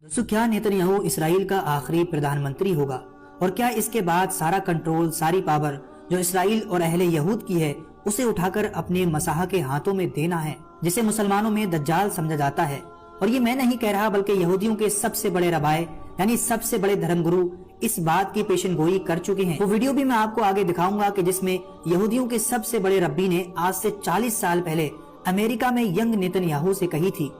दोस्तों, क्या Netanyahu Israel का आखिरी प्रधानमंत्री होगा और क्या इसके बाद सारा कंट्रोल, सारी पावर जो इसराइल और अहले यहूद की है उसे उठाकर अपने मसाहा के हाथों में देना है, जिसे मुसलमानों में दज्जाल समझा जाता है। और ये मैं नहीं कह रहा बल्कि यहूदियों के सबसे बड़े रबाए यानी सबसे बड़े धर्मगुरु इस बात की पेशनगोई कर चुके हैं। वो वीडियो भी मैं आपको आगे दिखाऊंगा कि जिसमें यहूदियों के सबसे बड़े रब्बी ने आज से 40 साल पहले अमेरिका में यंग नेतन्याहू से कही थी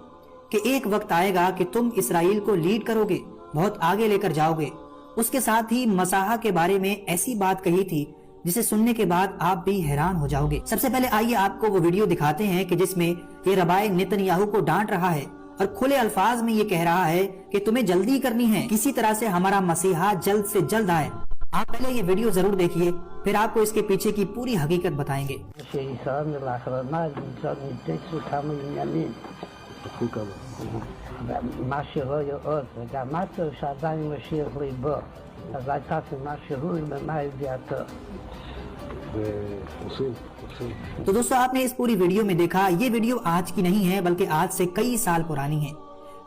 कि एक वक्त आएगा कि तुम इसराइल को लीड करोगे, बहुत आगे लेकर जाओगे। उसके साथ ही मसाहा के बारे में ऐसी बात कही थी जिसे सुनने के बाद आप भी हैरान हो जाओगे। सबसे पहले आइए आपको वो वीडियो दिखाते हैं कि जिसमें ये रबाए नेतन्याहू को डांट रहा है और खुले अल्फाज में ये कह रहा है कि तुम्हें जल्दी करनी है, किसी तरह से हमारा मसीहा जल्द से जल्द आए। आप पहले ये वीडियो जरूर देखिए, फिर आपको इसके पीछे की पूरी हकीकत बताएंगे। מה שלא יאות, וגם משהו שעדיין משאיר ליבו, אז הייתה מה שהוא ומה ידיעתו. तो दोस्तों, आपने इस पूरी वीडियो में देखा, ये वीडियो आज की नहीं है बल्कि आज से कई साल पुरानी है,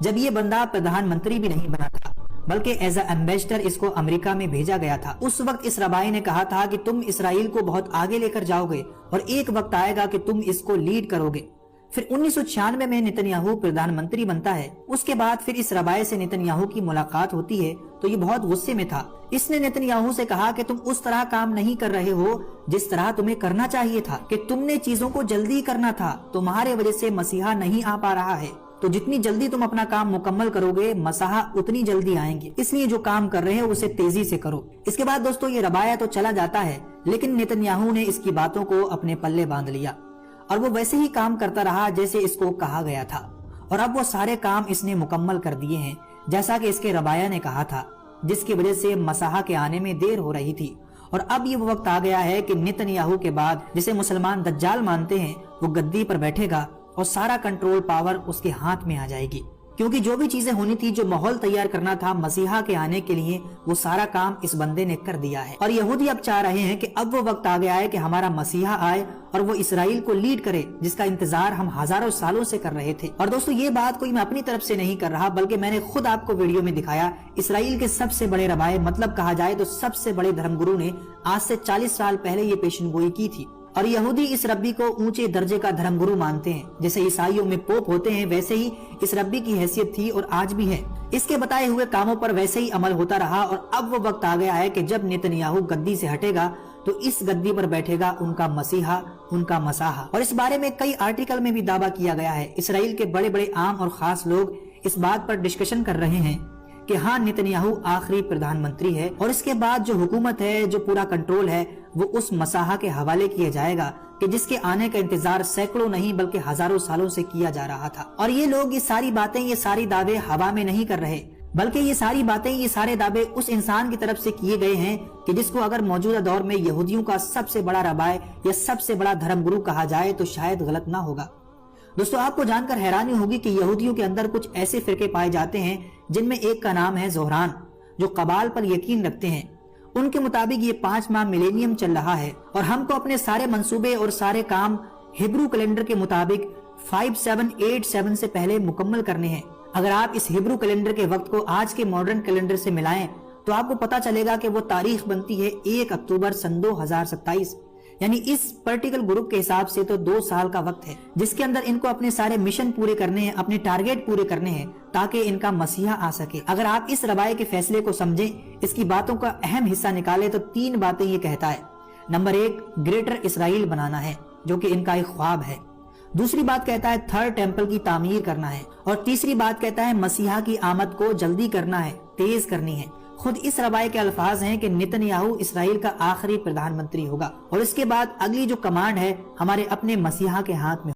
जब ये बंदा प्रधानमंत्री भी नहीं बना था बल्कि एज ए एम्बेसडर इसको अमेरिका में भेजा गया था। उस वक्त इस रबाई ने कहा था कि तुम इसराइल को बहुत आगे लेकर जाओगे और एक वक्त आएगा कि तुम इसको लीड करोगे। फिर 1996 में नेतन्याहू प्रधानमंत्री बनता है। उसके बाद फिर इस रबाए से नेतन्याहू की मुलाकात होती है तो ये बहुत गुस्से में था। इसने नेतन्याहू से कहा कि तुम उस तरह काम नहीं कर रहे हो जिस तरह तुम्हें करना चाहिए था, कि तुमने चीजों को जल्दी करना था, तुम्हारे वजह से मसीहा नहीं आ पा रहा है, तो जितनी जल्दी तुम अपना काम मुकम्मल करोगे मसीहा उतनी जल्दी आएंगे, इसलिए जो काम कर रहे हो उसे तेजी से करो। इसके बाद दोस्तों ये रबाया तो चला जाता है, लेकिन नेतन्याहू ने इसकी बातों को अपने पल्ले बांध लिया और वो वैसे ही काम करता रहा जैसे इसको कहा गया था। और अब वो सारे काम इसने मुकम्मल कर दिए हैं जैसा कि इसके रबाया ने कहा था, जिसकी वजह से मसाहा के आने में देर हो रही थी। और अब ये वो वक्त आ गया है कि नेतन्याहू के बाद जिसे मुसलमान दज्जाल मानते हैं वो गद्दी पर बैठेगा और सारा कंट्रोल पावर उसके हाथ में आ जाएगी, क्योंकि जो भी चीजें होनी थी, जो माहौल तैयार करना था मसीहा के आने के लिए, वो सारा काम इस बंदे ने कर दिया है। और यहूदी अब चाह रहे हैं कि अब वो वक्त आ गया है कि हमारा मसीहा आए और वो इसराइल को लीड करे, जिसका इंतजार हम हजारों सालों से कर रहे थे। और दोस्तों ये बात कोई मैं अपनी तरफ से नहीं कर रहा बल्कि मैंने खुद आपको वीडियो में दिखाया। इसराइल के सबसे बड़े रबाए, मतलब कहा जाए तो सबसे बड़े धर्मगुरु ने आज से 40 साल पहले ये पेशनगोई की थी। और यहूदी इस रब्बी को ऊंचे दर्जे का धर्मगुरु मानते हैं। जैसे ईसाइयों में पोप होते हैं वैसे ही इस रब्बी की हैसियत थी और आज भी है। इसके बताए हुए कामों पर वैसे ही अमल होता रहा और अब वो वक्त आ गया है कि जब नेतन्याहू गद्दी से हटेगा तो इस गद्दी पर बैठेगा उनका मसीहा, उनका मसाहा। और इस बारे में कई आर्टिकल में भी दावा किया गया है। इसराइल के बड़े बड़े आम और खास लोग इस बात पर डिस्कशन कर रहे हैं कि हाँ, नेतन्याहू आखिरी प्रधानमंत्री है और इसके बाद जो हुकूमत है, जो पूरा कंट्रोल है, वो उस मसाहा के हवाले किया जाएगा कि जिसके आने का इंतजार सैकड़ों नहीं बल्कि हजारों सालों से किया जा रहा था। और ये लोग ये सारी बातें, ये सारी दावे हवा में नहीं कर रहे बल्कि ये सारी बातें, ये सारे दावे उस इंसान की तरफ से किए गए हैं कि जिसको अगर मौजूदा दौर में यहूदियों का सबसे बड़ा रबाए या सबसे बड़ा धर्मगुरु कहा जाए तो शायद गलत ना होगा। दोस्तों आपको जानकर हैरानी होगी कि यहूदियों के अंदर कुछ ऐसे फिरके पाए जाते हैं जिनमें एक का नाम है ज़ोहरान, जो कबाल पर यकीन रखते हैं। उनके मुताबिक ये 5वां मिलेनियम चल रहा है और हमको अपने सारे मंसूबे और सारे काम हिब्रू कैलेंडर के मुताबिक 5787 से पहले मुकम्मल करने हैं। अगर आप इस हिब्रू कैलेंडर के वक्त को आज के मॉडर्न कैलेंडर से मिलाएं तो आपको पता चलेगा कि वो तारीख बनती है 1 अक्टूबर सन 2027। यानी इस पर्टिकुलर ग्रुप के हिसाब से तो 2 साल का वक्त है जिसके अंदर इनको अपने सारे मिशन पूरे करने हैं, अपने टारगेट पूरे करने हैं ताकि इनका मसीहा आ सके। अगर आप इस रबाए के फैसले को समझें, इसकी बातों का अहम हिस्सा निकाले तो 3 बातें ये कहता है। नंबर 1, ग्रेटर इसराइल बनाना है जो कि इनका एक ख्वाब है। दूसरी बात कहता है थर्ड टेम्पल की तामीर करना है और तीसरी बात कहता है मसीहा की आमद को जल्दी करना है, तेज करनी है। खुद इस रबाए के अल्फाज हैं कि नेतन्याहू इसराइल का आखिरी प्रधानमंत्री होगा और इसके बाद अगली जो कमांड है हमारे अपने मसीहा के हाथ में।